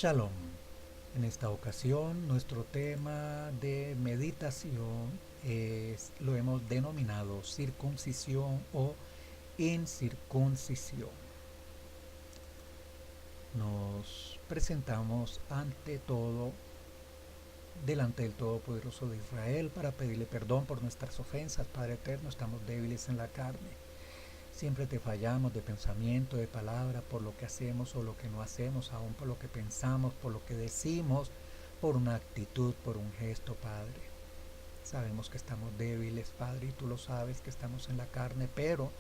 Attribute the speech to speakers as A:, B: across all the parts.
A: Shalom. En esta ocasión nuestro tema de meditación lo hemos denominado circuncisión o incircuncisión. Nos presentamos ante todo delante del Todopoderoso de Israel para pedirle perdón por nuestras ofensas. Padre eterno, estamos débiles en la carne. Siempre te fallamos de pensamiento, de palabra, por lo que hacemos o lo que no hacemos, aún por lo que pensamos, por lo que decimos, por una actitud, por un gesto, Padre. Sabemos que estamos débiles, Padre, y tú lo sabes que estamos en la carne, pero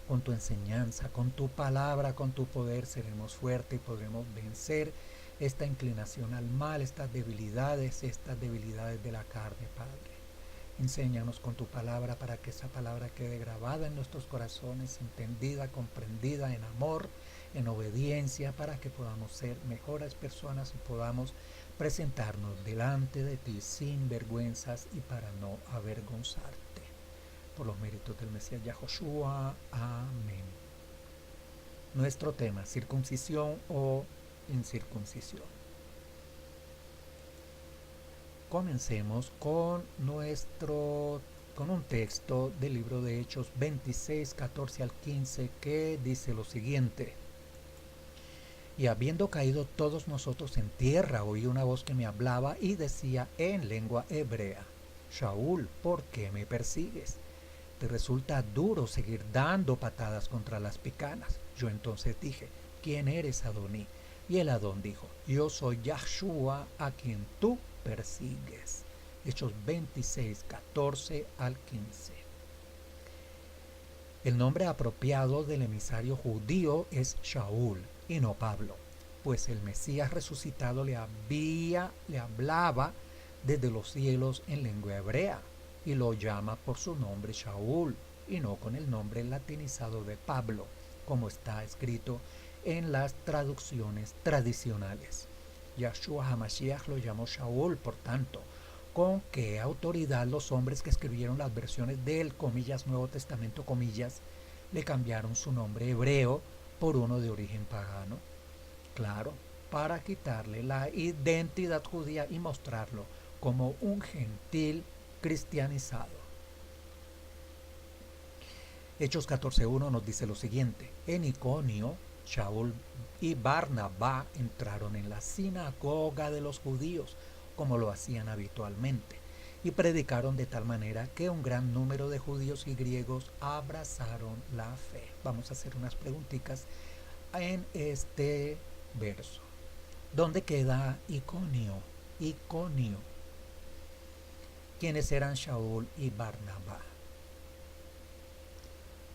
A: con tu enseñanza, con tu palabra, con tu poder seremos fuertes y podremos vencer esta inclinación al mal, estas debilidades de la carne, Padre. Enséñanos con tu palabra para que esa palabra quede grabada en nuestros corazones, entendida, comprendida en amor, en obediencia, para que podamos ser mejores personas y podamos presentarnos delante de ti sin vergüenzas y para no avergonzarte. Por los méritos del Mesías Yahoshua. Amén. Nuestro tema, circuncisión o incircuncisión. Comencemos con un texto del libro de Hechos 26, 14 al 15, que dice lo siguiente: y habiendo caído todos nosotros en tierra, oí una voz que me hablaba y decía en lengua hebrea: Shaul, ¿por qué me persigues? ¿Te resulta duro seguir dando patadas contra las picanas? Yo entonces dije: ¿quién eres, Adoní? Y el Adón dijo: yo soy Yahshua, a quien tú persigues. Hechos 26, 14 al 15. El nombre apropiado del emisario judío es Shaul y no Pablo, pues el Mesías resucitado le hablaba desde los cielos en lengua hebrea y lo llama por su nombre Shaul y no con el nombre latinizado de Pablo, como está escrito en las traducciones tradicionales. Yahshua HaMashiach lo llamó Shaul, por tanto, ¿con qué autoridad los hombres que escribieron las versiones del, comillas, Nuevo Testamento, comillas, le cambiaron su nombre hebreo por uno de origen pagano? Claro, para quitarle la identidad judía y mostrarlo como un gentil cristianizado. Hechos 14.1 nos dice lo siguiente: en Iconio, Shaul y Barnabá entraron en la sinagoga de los judíos, como lo hacían habitualmente, y predicaron de tal manera que un gran número de judíos y griegos abrazaron la fe. Vamos a hacer unas preguntitas en este verso. ¿Dónde queda Iconio? Iconio. ¿Quiénes eran Shaul y Barnabá?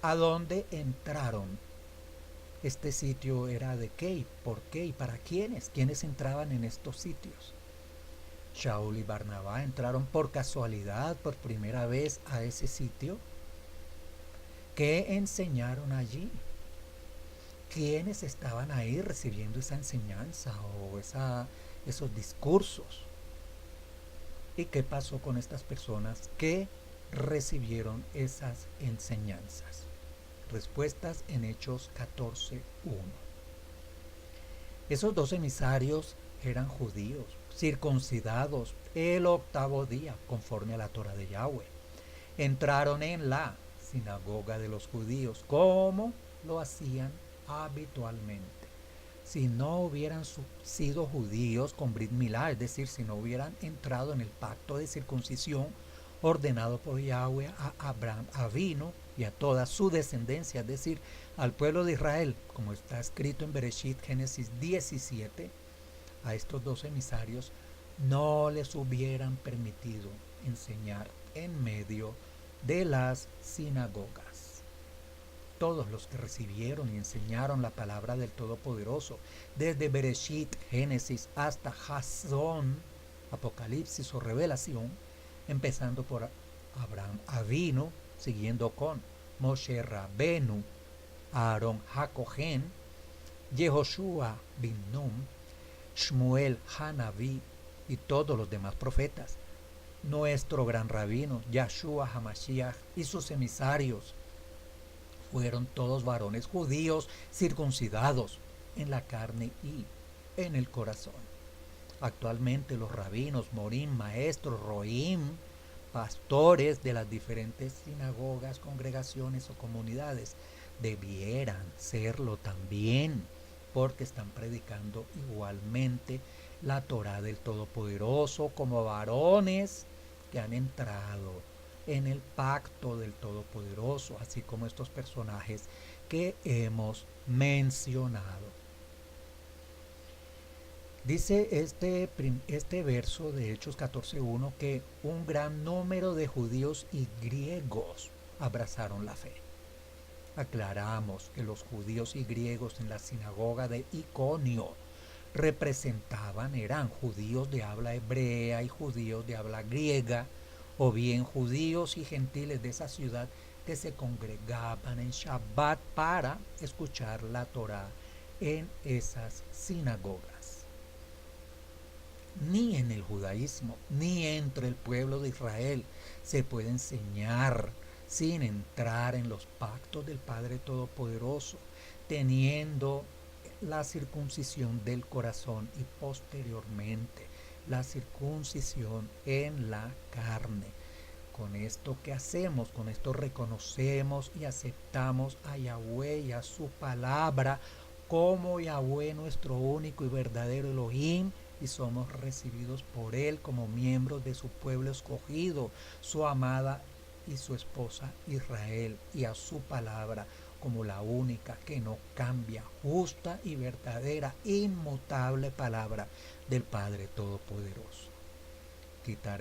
A: ¿A dónde entraron? Este sitio era de qué, por qué y para quiénes. ¿Quiénes entraban en estos sitios? Shaul y Barnabá entraron por casualidad por primera vez a ese sitio. ¿Qué enseñaron allí? ¿Quiénes estaban ahí recibiendo esa enseñanza o esos discursos? ¿Y qué pasó con estas personas que recibieron esas enseñanzas? Respuestas en Hechos 14.1. Esos dos emisarios eran judíos, circuncidados el octavo día, conforme a la Torah de Yahweh. Entraron en la sinagoga de los judíos, como lo hacían habitualmente. Si no hubieran sido judíos con Brit Milá, es decir, si no hubieran entrado en el pacto de circuncisión ordenado por Yahweh a Abraham Avino y a toda su descendencia, es decir, al pueblo de Israel, como está escrito en Bereshit, Génesis 17, a estos dos emisarios no les hubieran permitido enseñar en medio de las sinagogas. Todos los que recibieron y enseñaron la palabra del Todopoderoso, desde Bereshit, Génesis, hasta Jasón, Apocalipsis o Revelación, empezando por Abraham Avino, siguiendo con Moshe Rabenu, Aarón Hakohen, Yehoshua bin Nun, Shmuel Hanaví y todos los demás profetas. Nuestro gran rabino, Yahshua HaMashiach, y sus emisarios fueron todos varones judíos circuncidados en la carne y en el corazón. Actualmente los rabinos, morim, maestros, roim, pastores de las diferentes sinagogas, congregaciones o comunidades debieran serlo también, porque están predicando igualmente la Torá del Todopoderoso como varones que han entrado en el pacto del Todopoderoso, así como estos personajes que hemos mencionado. Dice este verso de Hechos 14.1 que un gran número de judíos y griegos abrazaron la fe. Aclaramos que los judíos y griegos en la sinagoga de Iconio eran judíos de habla hebrea y judíos de habla griega, o bien judíos y gentiles de esa ciudad que se congregaban en Shabbat para escuchar la Torá en esas sinagogas. Ni en el judaísmo, ni entre el pueblo de Israel se puede enseñar sin entrar en los pactos del Padre Todopoderoso, teniendo la circuncisión del corazón y posteriormente la circuncisión en la carne. Con esto que hacemos, con esto reconocemos y aceptamos a Yahweh y a su palabra como Yahweh, nuestro único y verdadero Elohim, y somos recibidos por Él como miembros de su pueblo escogido, su amada y su esposa Israel, y a su palabra como la única que no cambia, justa y verdadera, inmutable palabra del Padre Todopoderoso. Quitar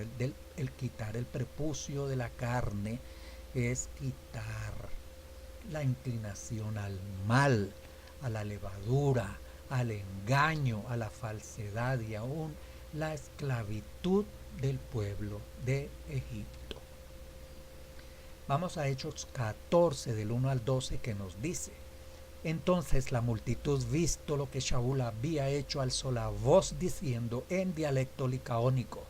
A: el prepucio de la carne es quitar la inclinación al mal, a la levadura, al engaño, a la falsedad y aún la esclavitud del pueblo de Egipto. Vamos a Hechos 14 del 1 al 12 que nos dice: entonces la multitud, visto lo que Shaul había hecho, alzó la voz diciendo en dialecto licaónico: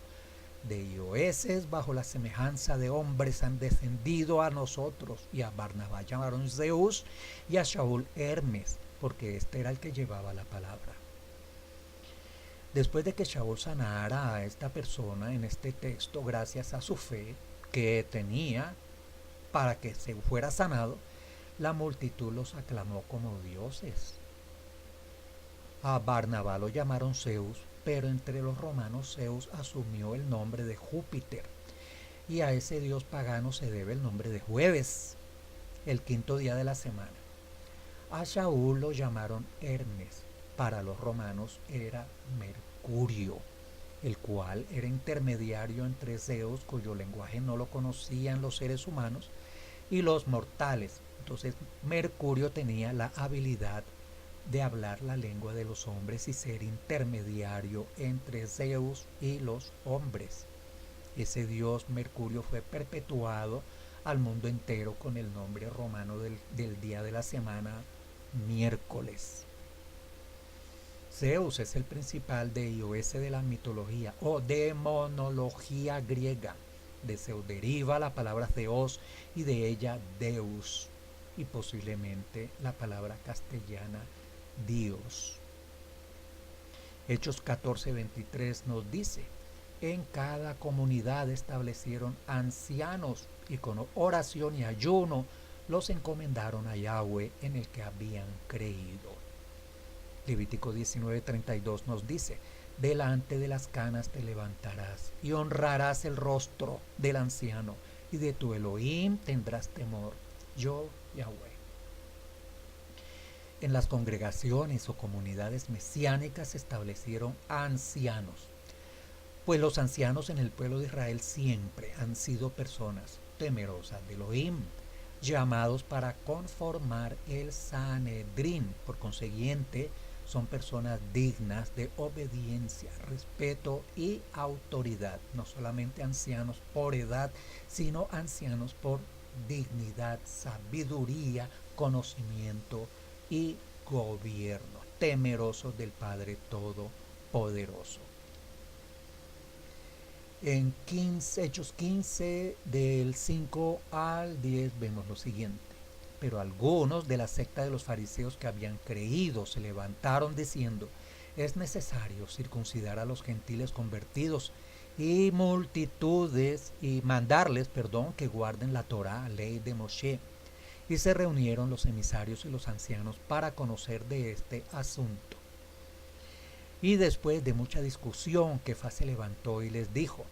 A: de Ioeses bajo la semejanza de hombres han descendido a nosotros. Y a Barnabá llamaron Zeus y a Shaul Hermes, porque este era el que llevaba la palabra. Después de que Shaul sanara a esta persona en este texto, gracias a su fe que tenía para que se fuera sanado, la multitud los aclamó como dioses. A Barnabá lo llamaron Zeus, pero entre los romanos Zeus asumió el nombre de Júpiter, y a ese dios pagano se debe el nombre de jueves, el quinto día de la semana. A Shaul lo llamaron Hermes, para los romanos era Mercurio, el cual era intermediario entre Zeus, cuyo lenguaje no lo conocían los seres humanos, y los mortales. Entonces Mercurio tenía la habilidad de hablar la lengua de los hombres y ser intermediario entre Zeus y los hombres. Ese dios Mercurio fue perpetuado al mundo entero con el nombre romano del día de la semana, miércoles. Zeus es el principal deidad de la mitología o demonología griega. De Zeus deriva la palabra Theos y de ella Deus, y posiblemente la palabra castellana Dios. Hechos 14:23 nos dice: en cada comunidad establecieron ancianos y con oración y ayuno los encomendaron a Yahweh en el que habían creído. Levítico 19:32 nos dice: delante de las canas te levantarás y honrarás el rostro del anciano, y de tu Elohim tendrás temor, yo Yahweh. En las congregaciones o comunidades mesiánicas se establecieron ancianos, pues los ancianos en el pueblo de Israel siempre han sido personas temerosas de Elohim, llamados para conformar el Sanedrín. Por consiguiente, son personas dignas de obediencia, respeto y autoridad. No solamente ancianos por edad, sino ancianos por dignidad, sabiduría, conocimiento y gobierno, temerosos del Padre Todopoderoso. En Hechos 15 del 5 al 10 vemos lo siguiente: pero algunos de la secta de los fariseos que habían creído se levantaron diciendo: es necesario circuncidar a los gentiles convertidos y multitudes y mandarles, que guarden la Torá, ley de Moshe. Y se reunieron los emisarios y los ancianos para conocer de este asunto. Y después de mucha discusión, Kefas se levantó y les dijo: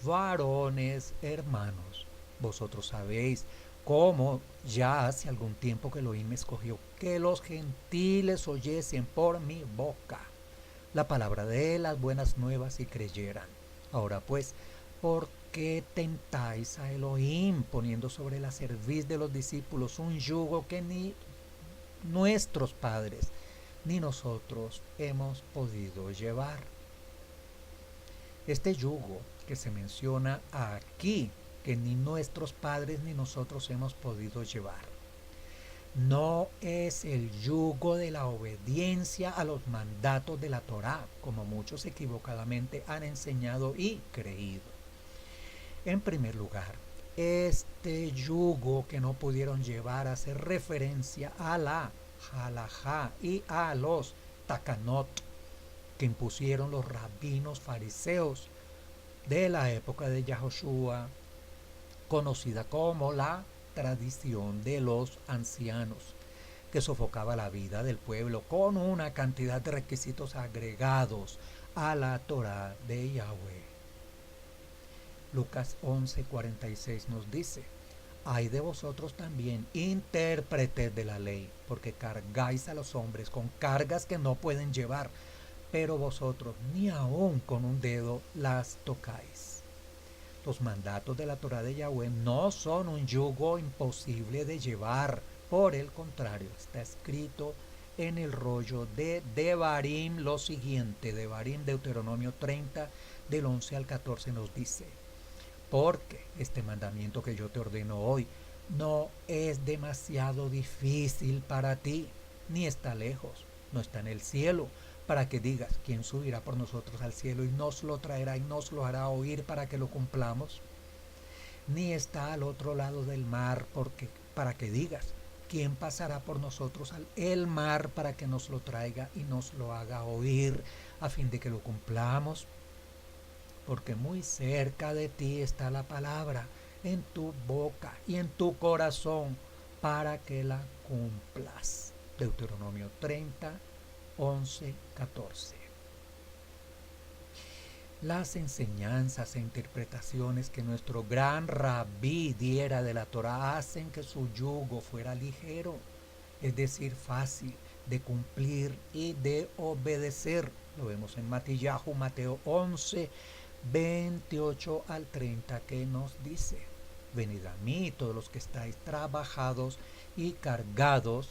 A: varones hermanos, vosotros sabéis cómo ya hace algún tiempo que Elohim me escogió que los gentiles oyesen por mi boca la palabra de las buenas nuevas y creyeran. Ahora pues, ¿por qué tentáis a Elohim poniendo sobre la cerviz de los discípulos un yugo que ni nuestros padres ni nosotros hemos podido llevar? Este yugo que se menciona aquí, que ni nuestros padres ni nosotros hemos podido llevar, no es el yugo de la obediencia a los mandatos de la Torá, como muchos equivocadamente han enseñado y creído. En primer lugar, este yugo que no pudieron llevar hace referencia a la halajá y a los takanot que impusieron los rabinos fariseos de la época de Yahoshua, conocida como la tradición de los ancianos, que sofocaba la vida del pueblo con una cantidad de requisitos agregados a la Torá de Yahweh. Lucas 11:46 nos dice: ay de vosotros también, intérpretes de la ley, porque cargáis a los hombres con cargas que no pueden llevar, pero vosotros ni aun con un dedo las tocáis. Los mandatos de la Torá de Yahweh no son un yugo imposible de llevar. Por el contrario, está escrito en el rollo de Devarim lo siguiente. Devarim, Deuteronomio 30, del 11 al 14 nos dice: porque este mandamiento que yo te ordeno hoy no es demasiado difícil para ti, ni está lejos, no está en el cielo, para que digas: ¿quién subirá por nosotros al cielo y nos lo traerá y nos lo hará oír para que lo cumplamos? Ni está al otro lado del mar, para que digas: ¿quién pasará por nosotros el mar para que nos lo traiga y nos lo haga oír a fin de que lo cumplamos? Porque muy cerca de ti está la palabra, en tu boca y en tu corazón, para que la cumplas. Deuteronomio 30, 11, 14. Las enseñanzas e interpretaciones que nuestro gran rabí diera de la Torá hacen que su yugo fuera ligero, es decir, fácil de cumplir y de obedecer. Lo vemos en Matillahu, Mateo 11, 28 al 30, que nos dice: venid a mí todos los que estáis trabajados y cargados,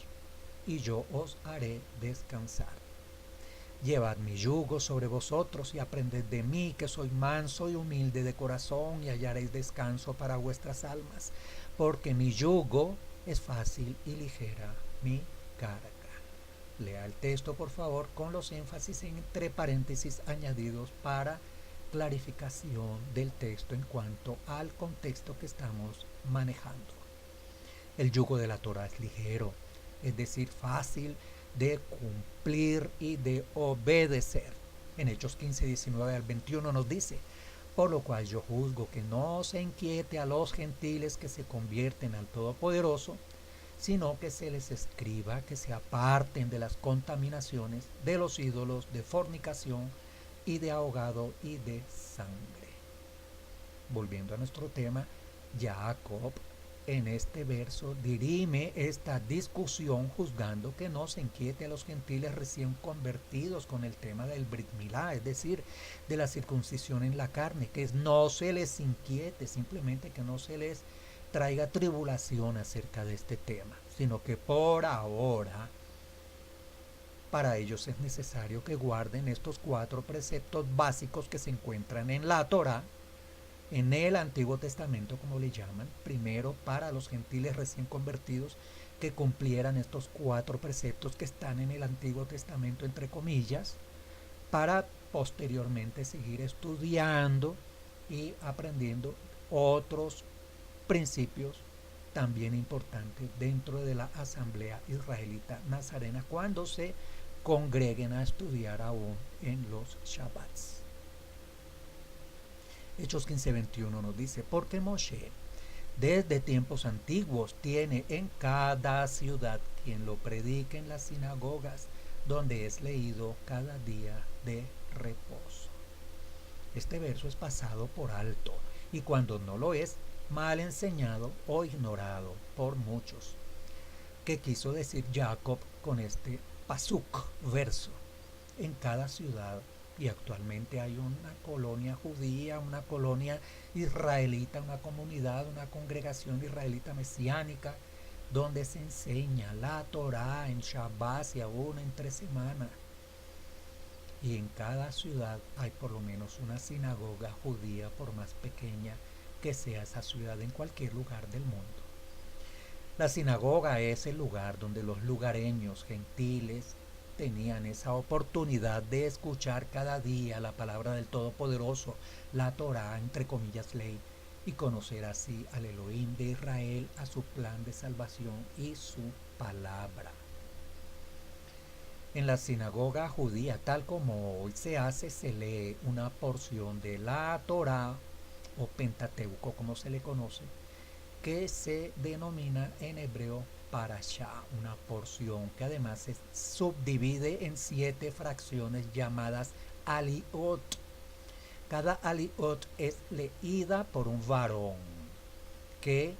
A: y yo os haré descansar. Llevad mi yugo sobre vosotros y aprended de mí, que soy manso y humilde de corazón, y hallaréis descanso para vuestras almas, porque mi yugo es fácil y ligera mi carga. Lea el texto, por favor, con los énfasis entre paréntesis añadidos para clarificación del texto en cuanto al contexto que estamos manejando. El yugo de la Torá es ligero, es decir, fácil de cumplir y de obedecer. En Hechos 15, 19 al 21 nos dice: por lo cual yo juzgo que no se inquiete a los gentiles que se convierten al Todopoderoso, sino que se les escriba que se aparten de las contaminaciones, de los ídolos, de fornicación y de ahogado y de sangre. Volviendo a nuestro tema, Jacob en este verso dirime esta discusión juzgando que no se inquiete a los gentiles recién convertidos con el tema del Brit Milá, es decir, de la circuncisión en la carne, que no se les inquiete, simplemente que no se les traiga tribulación acerca de este tema, sino que por ahora para ellos es necesario que guarden estos 4 preceptos básicos que se encuentran en la Torá, en el Antiguo Testamento, como le llaman. Primero, para los gentiles recién convertidos, que cumplieran estos 4 preceptos que están en el Antiguo Testamento, entre comillas, para posteriormente seguir estudiando y aprendiendo otros principios también importantes dentro de la Asamblea Israelita Nazarena, cuando se congreguen a estudiar aún en los Shabbats. Hechos 15:21 nos dice, porque Moshe desde tiempos antiguos tiene en cada ciudad quien lo predique en las sinagogas, donde es leído cada día de reposo. Este verso es pasado por alto y cuando no lo es, mal enseñado o ignorado por muchos. ¿Qué quiso decir Jacob con este pasuk, verso? En cada ciudad, y actualmente hay una colonia judía, una colonia israelita, una comunidad, una congregación israelita mesiánica, donde se enseña la Torá en Shabbat y aún entre semana. Y en cada ciudad hay por lo menos una sinagoga judía, por más pequeña que sea esa ciudad en cualquier lugar del mundo. La sinagoga es el lugar donde los lugareños gentiles tenían esa oportunidad de escuchar cada día la palabra del Todopoderoso, la Torá, entre comillas ley, y conocer así al Elohim de Israel, a su plan de salvación y su palabra. En la sinagoga judía, tal como hoy se hace, se lee una porción de la Torá o Pentateuco, como se le conoce, que se denomina en hebreo parashá, una porción que además se subdivide en 7 fracciones llamadas aliot. Cada aliot es leída por un varón que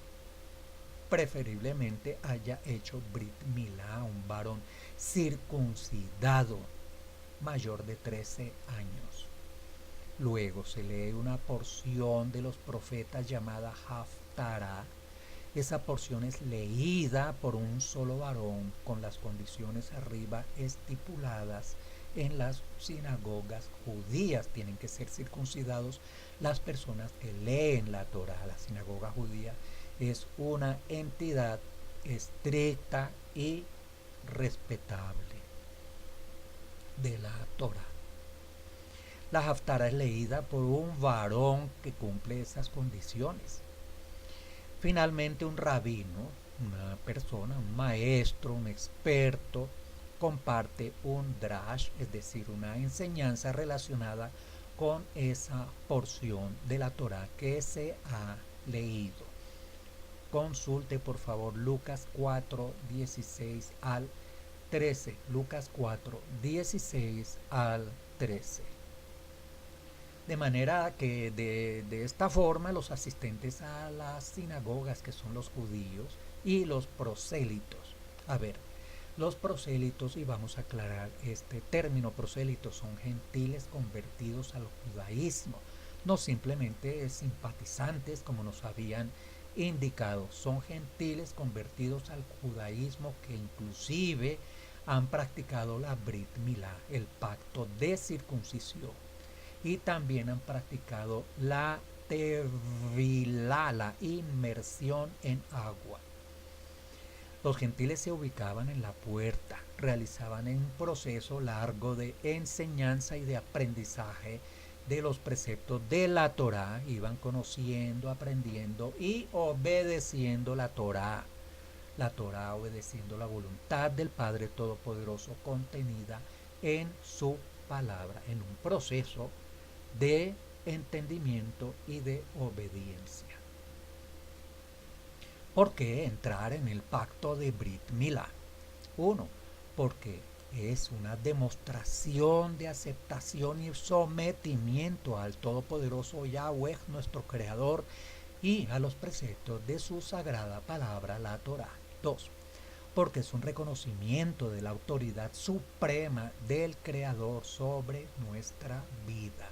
A: preferiblemente haya hecho Brit Milá, un varón circuncidado mayor de 13 años. Luego se lee una porción de los profetas llamada Haftará. Esa porción es leída por un solo varón con las condiciones arriba estipuladas en las sinagogas judías. Tienen que ser circuncidados las personas que leen la Torá. La sinagoga judía es una entidad estricta y respetable de la Torá. La Haftará es leída por un varón que cumple esas condiciones. Finalmente, un rabino, una persona, un maestro, un experto, comparte un drash, es decir, una enseñanza relacionada con esa porción de la Torá que se ha leído. Consulte por favor Lucas 4, 16 al 13. Lucas 4, 16 al 13. De manera que de esta forma los asistentes a las sinagogas, que son los judíos, y los prosélitos. A ver, los prosélitos, y vamos a aclarar este término prosélitos, son gentiles convertidos al judaísmo, no simplemente simpatizantes como nos habían indicado, son gentiles convertidos al judaísmo que inclusive han practicado la Brit Milá, el pacto de circuncisión, y también han practicado la tevilá, la inmersión en agua. Los gentiles se ubicaban en la puerta, realizaban un proceso largo de enseñanza y de aprendizaje de los preceptos de la Torá, iban conociendo, aprendiendo y obedeciendo la Torá. La Torá obedeciendo la voluntad del Padre Todopoderoso contenida en su palabra, en un proceso de entendimiento y de obediencia. ¿Por qué entrar en el pacto de Brit Milá? 1. Porque es una demostración de aceptación y sometimiento al Todopoderoso Yahweh, nuestro Creador, y a los preceptos de su sagrada palabra, la Torá. 2. Porque es un reconocimiento de la autoridad suprema del Creador sobre nuestra vida.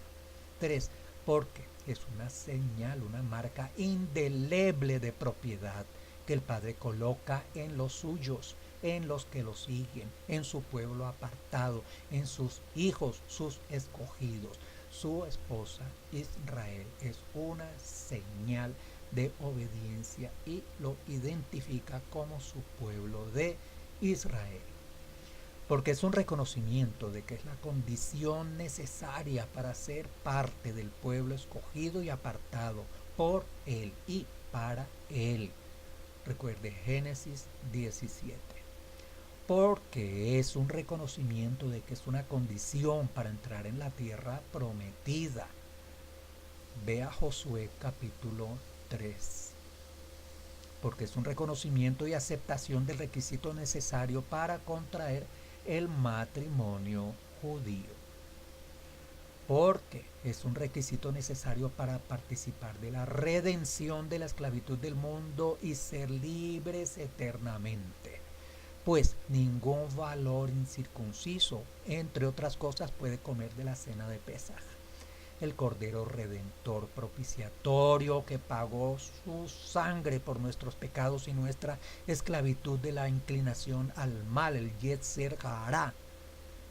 A: 3. Porque es una señal, una marca indeleble de propiedad que el Padre coloca en los suyos, en los que lo siguen, en su pueblo apartado, en sus hijos, sus escogidos. Su esposa Israel es una señal de obediencia y lo identifica como su pueblo de Israel. Porque es un reconocimiento de que es la condición necesaria para ser parte del pueblo escogido y apartado por Él y para Él. Recuerde Génesis 17. porque es un reconocimiento de que es una condición para entrar en la tierra prometida. Ve a Josué capítulo 3, porque es un reconocimiento y aceptación del requisito necesario para contraer el matrimonio judío, porque es un requisito necesario para participar de la redención de la esclavitud del mundo y ser libres eternamente. Pues ningún valor incircunciso, entre otras cosas, puede comer de la cena de Pesaj, el Cordero Redentor propiciatorio que pagó su sangre por nuestros pecados y nuestra esclavitud de la inclinación al mal, el Yetzer Hará.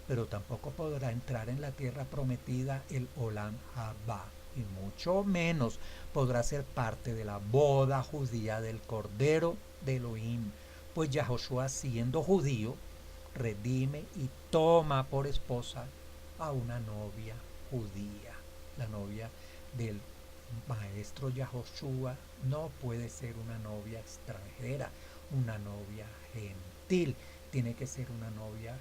A: Pero tampoco podrá entrar en la tierra prometida el Olam Haba, y mucho menos podrá ser parte de la boda judía del Cordero de Elohim, pues Yahoshua, siendo judío, redime y toma por esposa a una novia judía. La novia del maestro Yahoshua no puede ser una novia extranjera, una novia gentil, tiene que ser una novia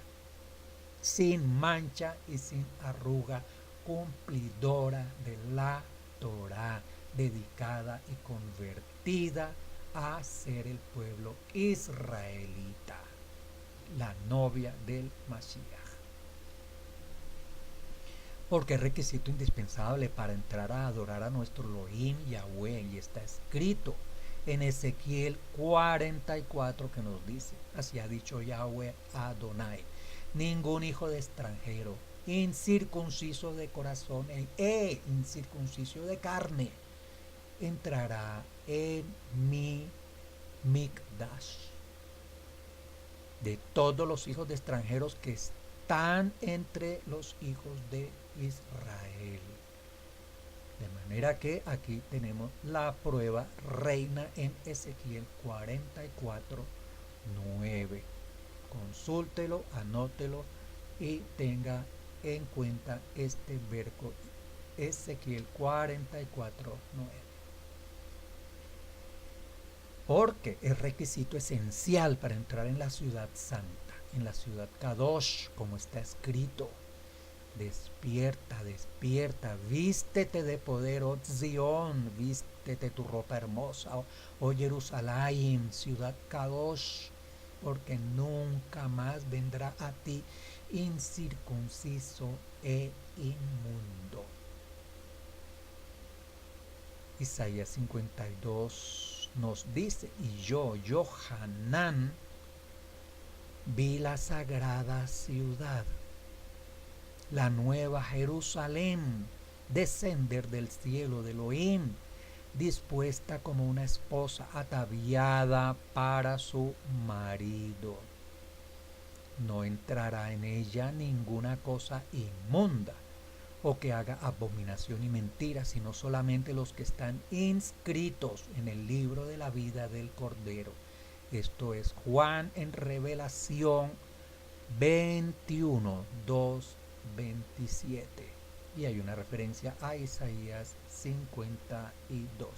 A: sin mancha y sin arruga, cumplidora de la Torá, dedicada y convertida a ser el pueblo israelita, la novia del Mashiach. Porque es requisito indispensable para entrar a adorar a nuestro Elohim Yahweh, y está escrito en Ezequiel 44 que nos dice: así ha dicho Yahweh Adonai, ningún hijo de extranjero, incircunciso de corazón e incircunciso de carne, entrará en mi Mikdash. De todos los hijos de extranjeros que están entre los hijos de Israel. De manera que aquí tenemos la prueba reina en Ezequiel 44, 9. Consúltelo, anótelo y tenga en cuenta este verso, Ezequiel 44, 9. Porque es requisito esencial para entrar en la ciudad santa, en la ciudad Kadosh, como está escrito: despierta, despierta, vístete de poder, oh Zion, vístete tu ropa hermosa, oh Jerusalén, ciudad Kadosh, porque nunca más vendrá a ti incircunciso e inmundo. Isaías 52 nos dice: y yo, Johanán, vi la sagrada ciudad, la nueva Jerusalén, descender del cielo de Elohim, dispuesta como una esposa ataviada para su marido. No entrará en ella ninguna cosa inmunda o que haga abominación y mentira, sino solamente los que están inscritos en el libro de la vida del Cordero. Esto es Juan en Revelación 21, 2, 27. Y hay una referencia a Isaías 52.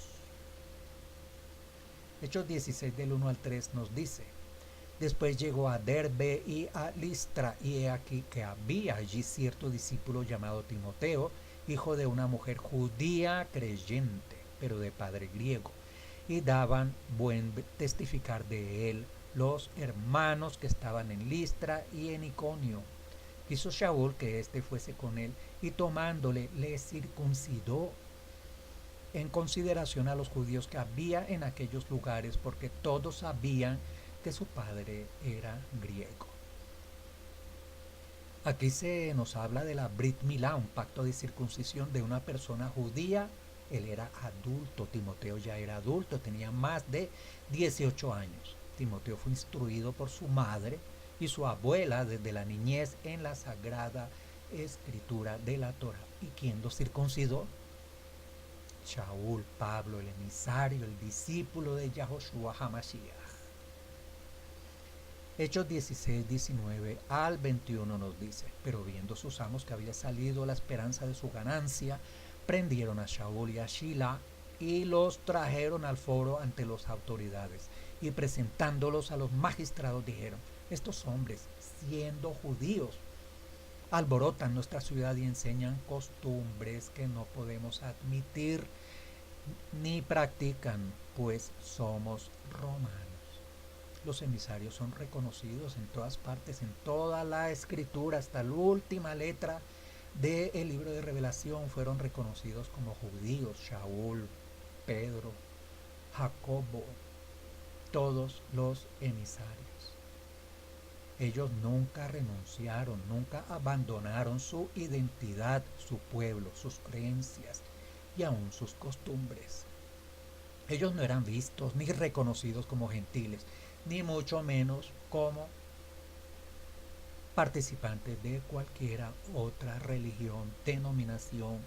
A: Hechos 16 del 1 al 3 nos dice: después llegó a Derbe y a Listra, y he aquí que había allí cierto discípulo llamado Timoteo, hijo de una mujer judía creyente, pero de padre griego, y daban buen testificar de él los hermanos que estaban en Listra y en Iconio. Quiso Shaul que éste fuese con él, y tomándole le circuncidó, en consideración a los judíos que había en aquellos lugares, porque todos sabían que su padre era griego. Aquí se nos habla de la Brit Milá, un pacto de circuncisión de una persona judía. Él era adulto, Timoteo ya era adulto, tenía más de 18 años. Timoteo fue instruido por su madre y su abuela desde la niñez en la sagrada escritura de la Torah. ¿Y quién lo circuncidó? Shaul, Pablo, el emisario, el discípulo de Yahoshua HaMashiach. Hechos 16, 19 al 21 nos dice: pero viendo sus amos que había salido la esperanza de su ganancia, prendieron a Shaul y a Shila y los trajeron al foro ante las autoridades, y presentándolos a los magistrados dijeron: Estos hombres, siendo judíos, alborotan nuestra ciudad y enseñan costumbres que no podemos admitir ni practican, pues somos romanos. Los emisarios son reconocidos en todas partes, en toda la escritura, hasta la última letra del libro de Revelación fueron reconocidos como judíos. Shaul, Pedro, Jacobo, todos los emisarios. Ellos nunca renunciaron, nunca abandonaron su identidad, su pueblo, sus creencias y aún sus costumbres. Ellos no eran vistos ni reconocidos como gentiles, ni mucho menos como participantes de cualquiera otra religión, denominación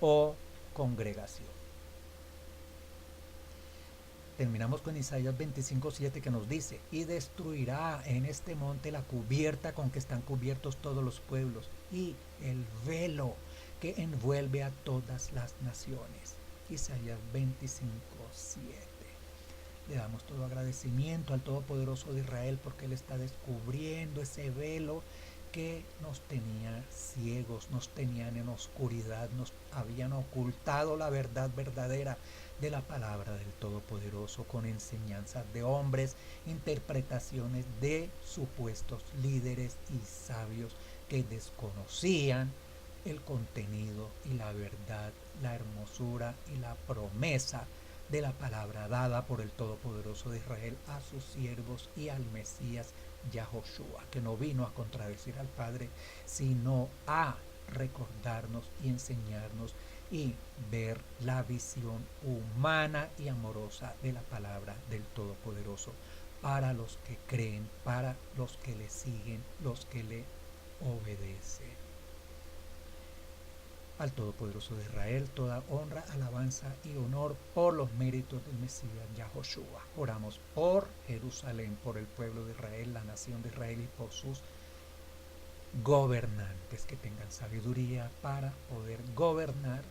A: o congregación. Terminamos con Isaías 25:7 que nos dice: y destruirá en este monte la cubierta con que están cubiertos todos los pueblos y el velo que envuelve a todas las naciones. Isaías 25:7. Le damos todo agradecimiento al Todopoderoso de Israel porque Él está descubriendo ese velo que nos tenía ciegos, nos tenían en oscuridad, nos habían ocultado la verdad verdadera de la palabra del Todopoderoso con enseñanzas de hombres, interpretaciones de supuestos líderes y sabios que desconocían el contenido y la verdad, la hermosura y la promesa de la palabra dada por el Todopoderoso de Israel a sus siervos y al Mesías Yahoshua, que no vino a contradecir al Padre, sino a recordarnos y enseñarnos y ver la visión humana y amorosa de la palabra del Todopoderoso para los que creen, para los que le siguen, los que le obedecen. Al Todopoderoso de Israel toda honra, alabanza y honor por los méritos del Mesías Yahoshua. Oramos por Jerusalén, por el pueblo de Israel, la nación de Israel y por sus gobernantes, que tengan sabiduría para poder gobernar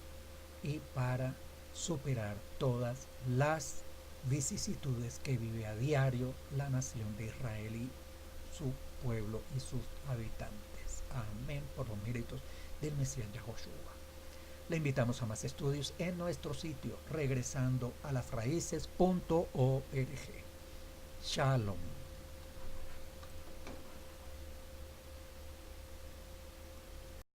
A: y para superar todas las vicisitudes que vive a diario la nación de Israel y su pueblo y sus habitantes. Amén, por los méritos del Mesías Yahoshua. Le invitamos a más estudios en nuestro sitio regresandoalasraíces.org. Shalom.